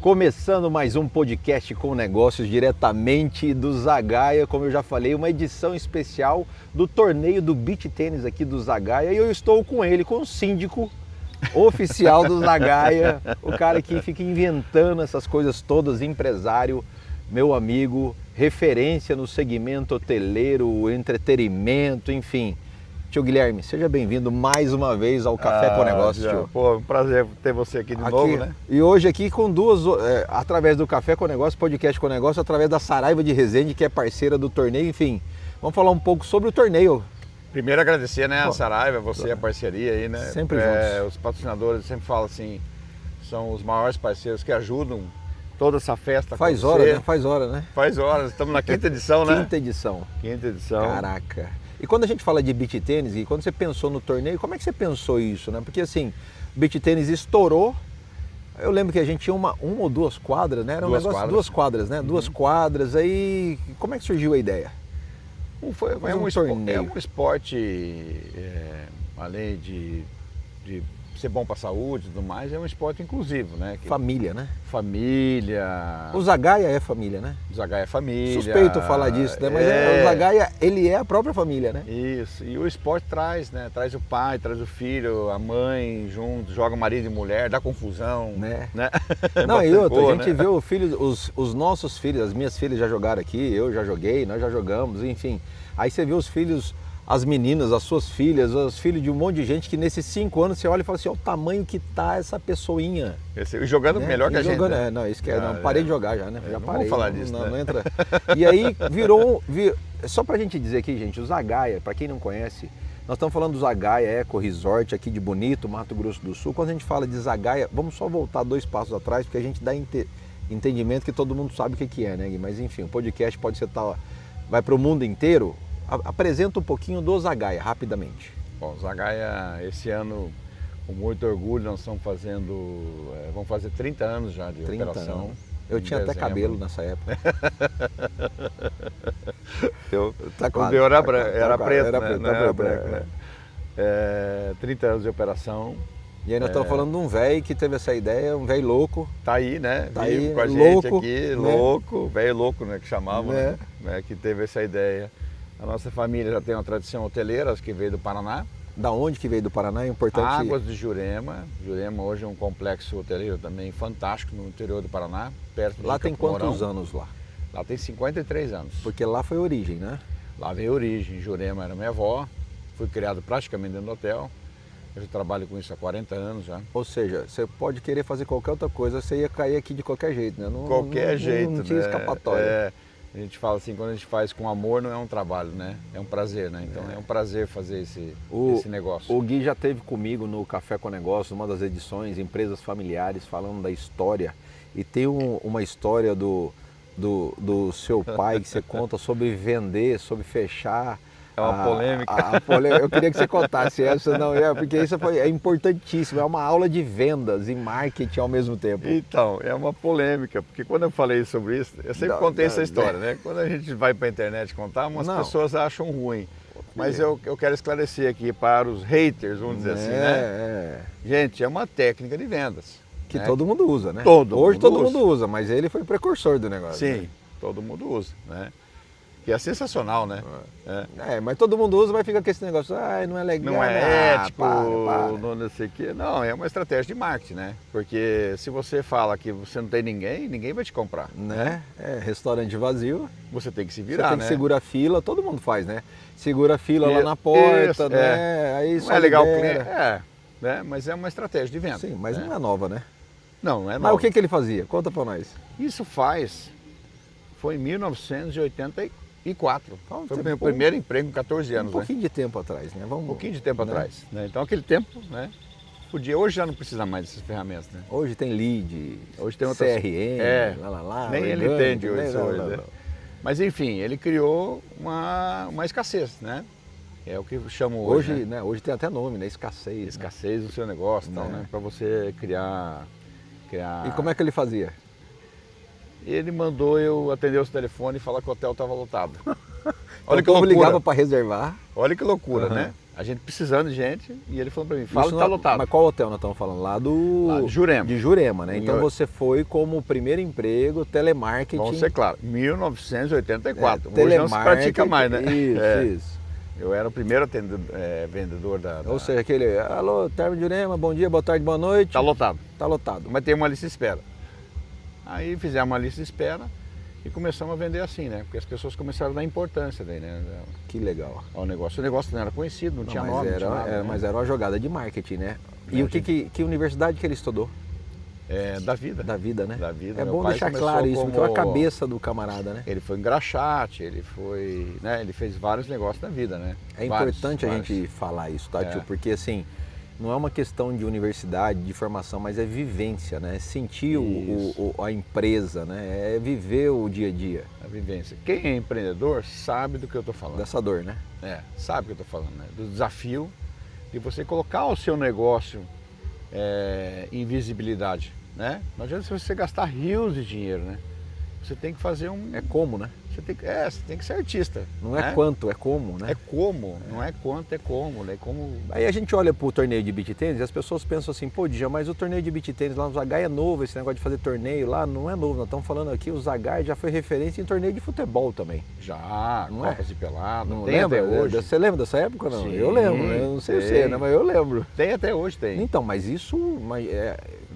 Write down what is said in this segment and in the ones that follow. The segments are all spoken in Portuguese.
Começando mais um podcast com negócios diretamente do Zagaia, como eu já falei, uma edição especial do torneio do beach tênis aqui do Zagaia, e eu estou com ele, com o síndico oficial do Zagaia, o cara que fica inventando essas coisas todas, empresário, meu amigo, referência no segmento hoteleiro, entretenimento, enfim. Tio Guilherme, seja bem-vindo mais uma vez ao Café com Negócio, tio. Pô, um prazer ter você aqui de novo, né? E hoje aqui com através do Café com Negócio, podcast com Negócio, através da Saraiva de Resende, que é parceira do torneio, enfim. Vamos falar um pouco sobre o torneio. Primeiro agradecer, né, a Saraiva, você, a parceria aí, né? Sempre juntos. Os patrocinadores sempre falam assim, são os maiores parceiros que ajudam toda essa festa. Faz hora, né? Faz hora, né? Faz horas, estamos na quinta edição, né? Quinta edição. Quinta edição. Caraca. E quando a gente fala de beach tênis, e quando você pensou no torneio, como é que você pensou isso, né? Porque assim, o beach tênis estourou. Eu lembro que a gente tinha uma ou duas quadras, né? Era um negócio, duas quadras, né? Duas quadras. Aí, como é que surgiu a ideia? É um esporte, além de ser bom para a saúde e tudo mais, é um esporte inclusivo, né? Família, né? Família. O Zagaia é família, né? O Zagaia é família. Suspeito falar disso, né? Mas o Zagaia, ele é a própria família, né? Isso. E o esporte traz, né? Traz o pai, traz o filho, a mãe junto, joga marido e mulher, dá confusão, né? Não, e outra, a gente vê o filho, os nossos filhos, as minhas filhas já jogaram aqui, eu já joguei, nós já jogamos, enfim. Aí você vê os filhos, as meninas, as suas filhas, os filhos de um monte de gente que nesses 5 anos você olha e fala assim, olha o tamanho que tá essa pessoinha. Jogando melhor que a gente. Jogando, né? Não, isso que não, parei de jogar já, né? Já parei. Vamos falar disso, não, né? não entra. E aí virou, só pra gente dizer aqui, gente, o Zagaia, pra quem não conhece, nós estamos falando do Zagaia Eco Resort aqui de Bonito, Mato Grosso do Sul. Quando a gente fala de Zagaia, vamos só voltar 2 passos atrás, porque a gente dá entendimento que todo mundo sabe o que é, né, Gui? Mas enfim, o podcast pode ser vai pro mundo inteiro. Apresenta um pouquinho do Zagaia, rapidamente. Bom, Zagaia, esse ano, com muito orgulho, nós estamos vamos fazer 30 anos já de 30 operação. Anos. Eu tinha até cabelo nessa época. Era preto, né? 30 anos de operação. E aí nós estamos falando de um velho que teve essa ideia, um velho louco. Tá aí, né? Tá vivo aí, com a louco, gente aqui, né? louco, velho louco, né? Que chamavam, né? Que teve essa ideia. A nossa família já tem uma tradição hoteleira, acho que veio do Paraná. Da onde que veio do Paraná? É importante. Águas de Jurema. Jurema hoje é um complexo hoteleiro também fantástico no interior do Paraná, perto de Lá tem Campo quantos Mourão. anos lá? Lá tem 53 anos. Porque lá foi a origem, né? Lá veio a origem. Jurema era minha avó. Fui criado praticamente dentro do hotel. Eu já trabalho com isso há 40 anos já. Ou seja, você pode querer fazer qualquer outra coisa, você ia cair aqui de qualquer jeito, né? Qualquer jeito, não tinha escapatória. A gente fala assim, quando a gente faz com amor não é um trabalho, né? É um prazer, né? Então é um prazer fazer esse negócio. O Gui já esteve comigo no Café com Negócio, numa das edições, Empresas Familiares, falando da história. E tem uma história do seu pai que você conta sobre vender, sobre fechar. É uma polêmica. Eu queria que você contasse essa, porque isso é importantíssimo, é uma aula de vendas e marketing ao mesmo tempo. Então, é uma polêmica, porque quando eu falei sobre isso, eu sempre contei essa história, né? Quando a gente vai para a internet contar, umas pessoas acham ruim. Mas eu quero esclarecer aqui para os haters, vamos dizer assim, né? Gente, é uma técnica de vendas. Que todo mundo usa, né? Hoje todo mundo usa, mas ele foi precursor do negócio. Sim, né? todo mundo usa, né? Que é sensacional, né? Mas todo mundo usa, vai ficar com esse negócio, não é legal. Não é ético, para. não sei o quê. Não, é uma estratégia de marketing, né? Porque se você fala que você não tem ninguém vai te comprar. Né? Restaurante vazio. Você tem que se virar, Você tem que segurar a fila, todo mundo faz, né? Segura a fila lá na porta, né? Aí não é legal o cliente. Né? Mas é uma estratégia de venda. Sim, mas não é nova, né? Não é nova. Mas o que ele fazia? Conta pra nós. Isso foi em 1984. Então, foi o meu primeiro emprego com 14 anos. Um pouquinho de tempo atrás, né? Um pouquinho de tempo atrás. Né? Então aquele tempo, né? Hoje já não precisa mais dessas ferramentas, né? Hoje tem lead, hoje tem outras... CRM, nem ele entende hoje. Né? Mas enfim, ele criou uma escassez, né? É o que chamo hoje. Né? Hoje tem até nome, né? Escassez. Escassez do seu negócio, tal, né? Para você criar. E como é que ele fazia? Ele mandou eu atender o telefone e falar que o hotel estava lotado. Olha que loucura. Ligava para reservar. Olha que loucura, né? A gente precisando de gente e ele falou para mim, fala que tá lotado. Mas qual hotel nós estamos falando? Lá de Jurema. De Jurema, né? Então você foi como primeiro emprego, telemarketing. Vamos ser claro, 1984. Hoje não se pratica mais, né? Isso. Eu era o primeiro vendedor da... Ou seja, aquele, alô, Termo de Jurema, bom dia, boa tarde, boa noite. Tá lotado. Tá lotado. Mas tem uma lista de espera. Aí fizemos uma lista de espera e começamos a vender assim, né? Porque as pessoas começaram a dar importância daí, né? Que legal. Ao negócio. O negócio não era conhecido, não tinha nome, mas era uma jogada de marketing, né? E que universidade que ele estudou? Da vida. Da vida, né? Da vida. É bom deixar claro isso, porque é a cabeça do camarada, né? Ele foi engraxate, ele foi, né? Ele fez vários negócios da vida, né? É importante a gente falar isso, tá, tio? Porque assim, não é uma questão de universidade, de formação, mas é vivência, né? É sentir a empresa, né? É viver o dia a dia. A vivência. Quem é empreendedor sabe do que eu estou falando. Dessa dor, né? Sabe do que eu estou falando, né? Do desafio de você colocar o seu negócio em visibilidade, né? Não adianta você gastar rios de dinheiro, né? Você tem que fazer É como, né? Você tem que ser artista. Não é quanto, é como, né? É como, não é quanto, é como, né? Como... Aí a gente olha pro torneio de beach tênis e as pessoas pensam assim, pô, Dja, mas o torneio de beach tênis lá no Zagaia é novo, esse negócio de fazer torneio lá não é novo. Nós estamos falando aqui, o Zagaia já foi referência em torneio de futebol também. Já, não Copas de Pelada, não tem lembra? até hoje. Você lembra dessa época ou não? Sim, eu lembro, né? Eu não sei você, né? Mas eu lembro. Tem até hoje, tem. Então, mas isso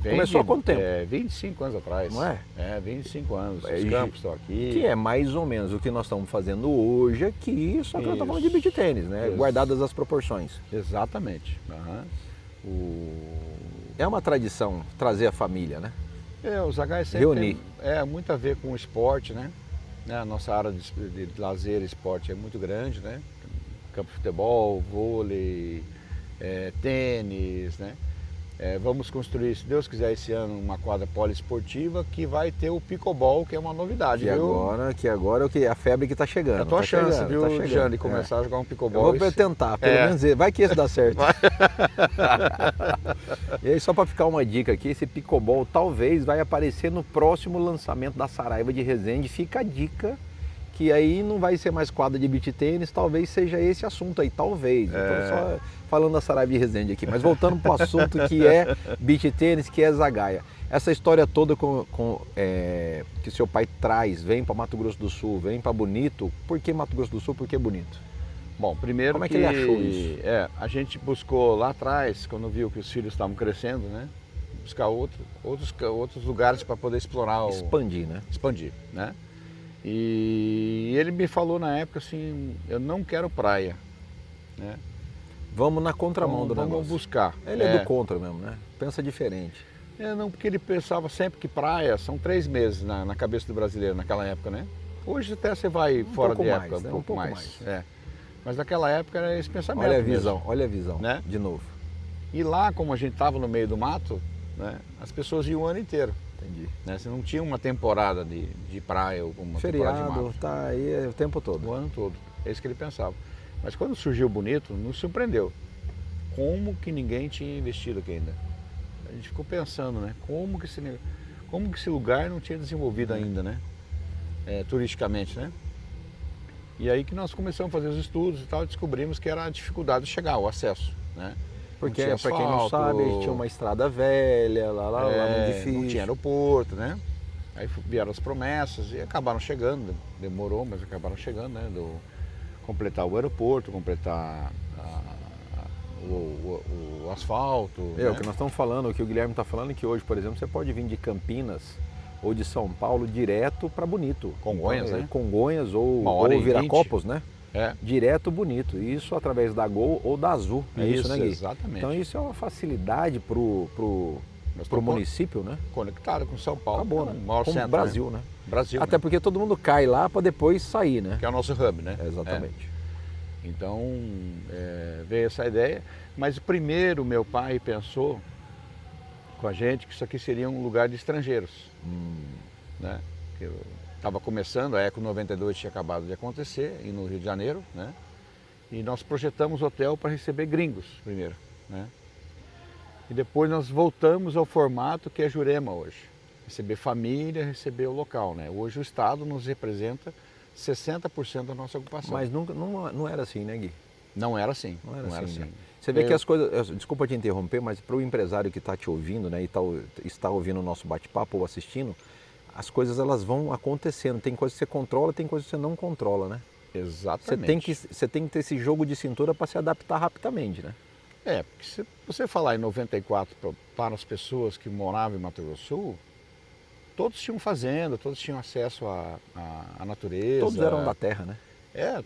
começou há quanto tempo? 25 anos atrás. Não é? 25 anos. Os campos estão aqui. Que é mais ou menos o que nós estamos fazendo hoje aqui, só que nós estamos falando de beach tênis, né? Isso. Guardadas as proporções. Exatamente. É uma tradição trazer a família, né? O Zagaia sempre reunir. Tem muito a ver com o esporte, né? A nossa área de lazer e esporte é muito grande, né? Campo de futebol, vôlei, tênis, né? Vamos construir, se Deus quiser, esse ano uma quadra poliesportiva que vai ter o pickleball, que é uma novidade. Que agora é a febre que está chegando. É a tua chance, viu, Jean, de começar a jogar um pickleball. Eu vou tentar, pelo menos vai que esse dá certo. E aí, só para ficar uma dica aqui, esse pickleball talvez vai aparecer no próximo lançamento da Saraiva de Resende. Fica a dica, que aí não vai ser mais quadra de beach tênis, talvez seja esse assunto aí, talvez. Então, só falando da Saraiva de Resende aqui, mas voltando para o assunto que é beach tênis, que é Zagaia. Essa história toda que seu pai vem para Mato Grosso do Sul, vem para Bonito. Por que Mato Grosso do Sul? Por que Bonito? Bom, primeiro como é que ele achou isso? A gente buscou lá atrás, quando viu que os filhos estavam crescendo, né? Buscar outros lugares para poder explorar. Expandir, né? Expandir, né? E ele me falou na época assim, eu não quero praia, né? Vamos na contramão do negócio. Vamos buscar. Ele é do contra mesmo, né? Pensa diferente. Não, porque ele pensava sempre que praia são 3 meses na cabeça do brasileiro naquela época, né? Hoje até você vai fora de época, um pouco mais. Mas naquela época era esse pensamento. Olha a visão, né? De novo. E lá, como a gente estava no meio do mato, né? As pessoas iam o ano inteiro. Entendi. Né? Você não tinha uma temporada de praia ou uma temporada de mato. Tá aí o tempo todo. O ano todo. É isso que ele pensava. Mas quando surgiu o Bonito, nos surpreendeu. Como que ninguém tinha investido aqui ainda? A gente ficou pensando, né? Como que esse lugar não tinha desenvolvido ainda, né? Turisticamente, né? E aí que nós começamos a fazer os estudos e tal, e descobrimos que era a dificuldade de chegar, o acesso, né? Porque, para quem não sabe, tinha uma estrada velha, lá muito difícil. Não tinha aeroporto, né? Aí vieram as promessas e acabaram chegando, demorou, mas acabaram chegando, né? Completar o aeroporto, completar o asfalto. O que nós estamos falando, o que o Guilherme está falando, é que hoje, por exemplo, você pode vir de Campinas ou de São Paulo direto para Bonito. Congonhas, né? Congonhas ou Viracopos, né? Direto Bonito. Isso através da Gol ou da Azul. É isso, né, Gui? Exatamente. Então isso é uma facilidade pro município, né? Conectado com São Paulo. Acabou, né? Maior com o centro, Brasil, né? Brasil. Até porque todo mundo cai lá para depois sair, né? Que é o nosso hub, né? Exatamente. Então veio essa ideia. Mas primeiro meu pai pensou com a gente que isso aqui seria um lugar de estrangeiros. Né? Que estava começando, a Eco 92 tinha acabado de acontecer no Rio de Janeiro, né? E nós projetamos hotel para receber gringos primeiro, né? E depois nós voltamos ao formato que é Jurema hoje. Receber família, receber o local, né? Hoje o Estado nos representa 60% da nossa ocupação. Mas não era assim, né, Gui? Não era assim. Não era Não era assim, né? assim. Você vê que as coisas, desculpa te interromper, mas para o empresário que está te ouvindo, né, e está ouvindo o nosso bate-papo ou assistindo, as coisas elas vão acontecendo. Tem coisas que você controla, tem coisas que você não controla, né? Exatamente. Você tem que ter esse jogo de cintura para se adaptar rapidamente, né? Porque se você falar em 94 para as pessoas que moravam em Mato Grosso do Sul, todos tinham fazenda, todos tinham acesso à natureza. Todos eram da terra, né?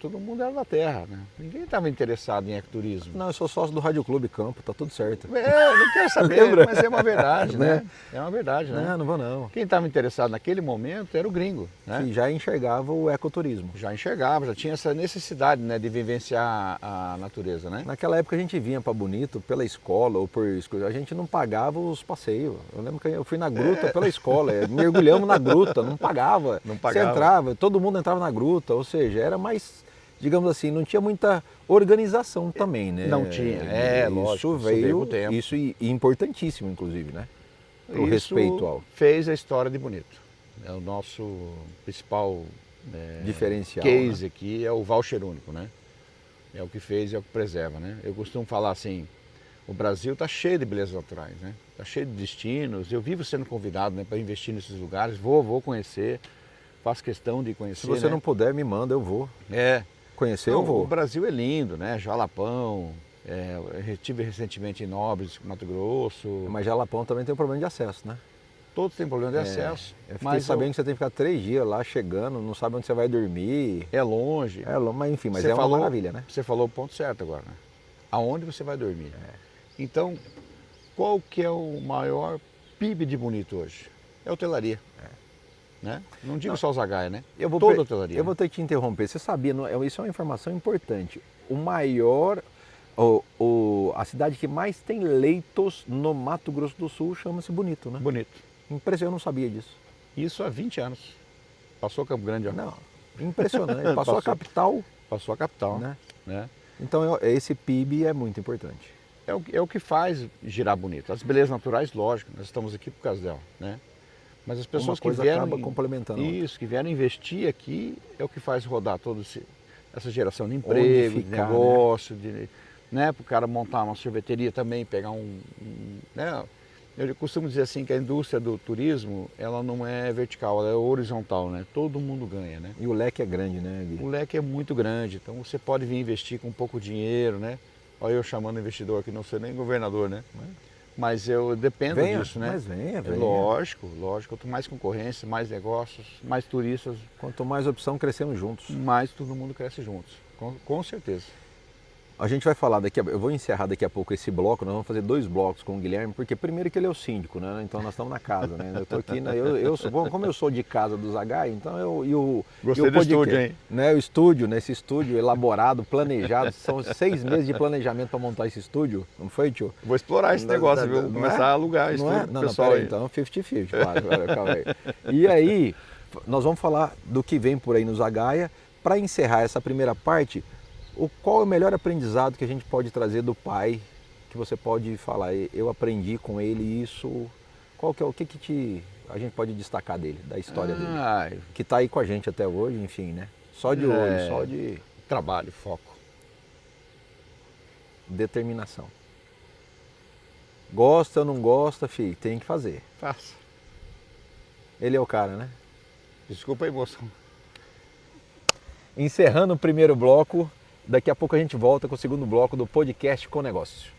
Todo mundo era da terra, né? Ninguém estava interessado em ecoturismo. Não, eu sou sócio do Rádio Clube Campo, tá tudo certo. Não quero saber, Lembra? mas é uma verdade, né? É uma verdade, né? Não vou não. Quem estava interessado naquele momento era o gringo, né? Que já enxergava o ecoturismo. Já enxergava, já tinha essa necessidade, né, de vivenciar a natureza, né? Naquela época a gente vinha para Bonito pela escola ou a gente não pagava os passeios. Eu lembro que eu fui na gruta pela escola, mergulhamos na gruta, não pagava. Não pagava. Você entrava, todo mundo entrava na gruta, ou seja, era mais, digamos assim, não tinha muita organização também, né? Não tinha, lógico. Isso veio com o tempo. isso e importantíssimo, inclusive, né? Pro Isso respeito ao fez a história de Bonito. É o nosso principal diferencial. case né? aqui é o voucher único, né? É o que fez e é o que preserva, né? Eu costumo falar assim, o Brasil está cheio de belezas naturais, né? Está cheio de destinos. Eu vivo sendo convidado, né, para investir nesses lugares. Vou conhecer, faço questão de conhecer. Se você né? não puder, me manda, eu vou. Conhecer, eu vou. O Brasil é lindo, né? Jalapão, eu estive recentemente em Nobres, Mato Grosso. Mas Jalapão também tem um problema de acesso, né? Todos têm problema de acesso. Eu fiquei sabendo que você tem que ficar 3 dias lá chegando, não sabe onde você vai dormir. É longe. Mas enfim, mas Você é uma maravilha, né? Você falou o ponto certo agora, né? Aonde você vai dormir. Então, qual que é o maior PIB de Bonito hoje? É a hotelaria. Né? Não digo só o Zagaia, né? Toda a hotelaria. Eu vou ter que te interromper. Você sabia, isso é uma informação importante. A cidade que mais tem leitos no Mato Grosso do Sul chama-se Bonito, né? Bonito. Impressionante, eu não sabia disso. Isso há 20 anos. Passou Campo Grande, ó. Não, impressionante. Passou a capital. Passou a capital, né? Então esse PIB é muito importante. É o que faz girar Bonito. As belezas naturais, lógico, nós estamos aqui por causa dela, né? Mas as pessoas que vieram acaba complementando que vieram investir aqui é o que faz rodar toda essa geração de emprego, de negócio, né? Para o cara montar uma sorveteria também, pegar né? Eu costumo dizer assim que a indústria do turismo, ela não é vertical, ela é horizontal, né? Todo mundo ganha, né? E o leque é grande, né, Gui? O leque é muito grande, então você pode vir investir com pouco dinheiro, né? Olha eu chamando investidor aqui, não sou nem governador, né? Mas eu dependo disso, né? Mas venha. Lógico. Quanto mais concorrência, mais negócios, mais turistas. Quanto mais opção, crescemos juntos. Mais todo mundo cresce juntos, com certeza. A gente vai falar eu vou encerrar daqui a pouco esse bloco, nós vamos fazer 2 blocos com o Guilherme, porque primeiro que ele é o síndico, né? Então nós estamos na casa, né? Eu tô aqui, como eu sou de casa do Zagaia, então Gostei do estúdio, hein? Né? O estúdio, esse estúdio elaborado, planejado, são 6 meses de planejamento para montar esse estúdio, não foi, tio? Vou explorar esse negócio, viu? Começar a alugar estúdio pro pessoal aí. Então 50-50, claro, calma aí. E aí, nós vamos falar do que vem por aí no Zagaia. Para encerrar essa primeira parte, qual é o melhor aprendizado que a gente pode trazer do pai, que você pode falar, eu aprendi com ele isso, o que a gente pode destacar dele, da história dele? Que está aí com a gente até hoje, enfim, né? Só de olho, só de... Trabalho, foco. Determinação. Gosta ou não gosta, filho, tem que fazer. Faça. Ele é o cara, né? Desculpa a emoção. Encerrando o primeiro bloco, daqui a pouco a gente volta com o segundo bloco do podcast Com Negócio.